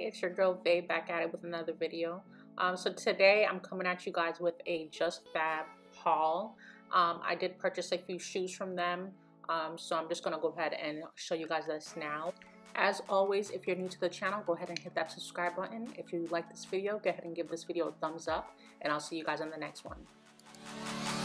it's your girl Faye back at it with another video. So today I'm coming at you guys with a Justfab haul. I did purchase a few shoes from them, so I'm just gonna go ahead and show you guys this now. As always, if you're new to the channel, go ahead and hit that subscribe button. If you like this video, go ahead and give this video a thumbs up, and I'll see you guys on the next one.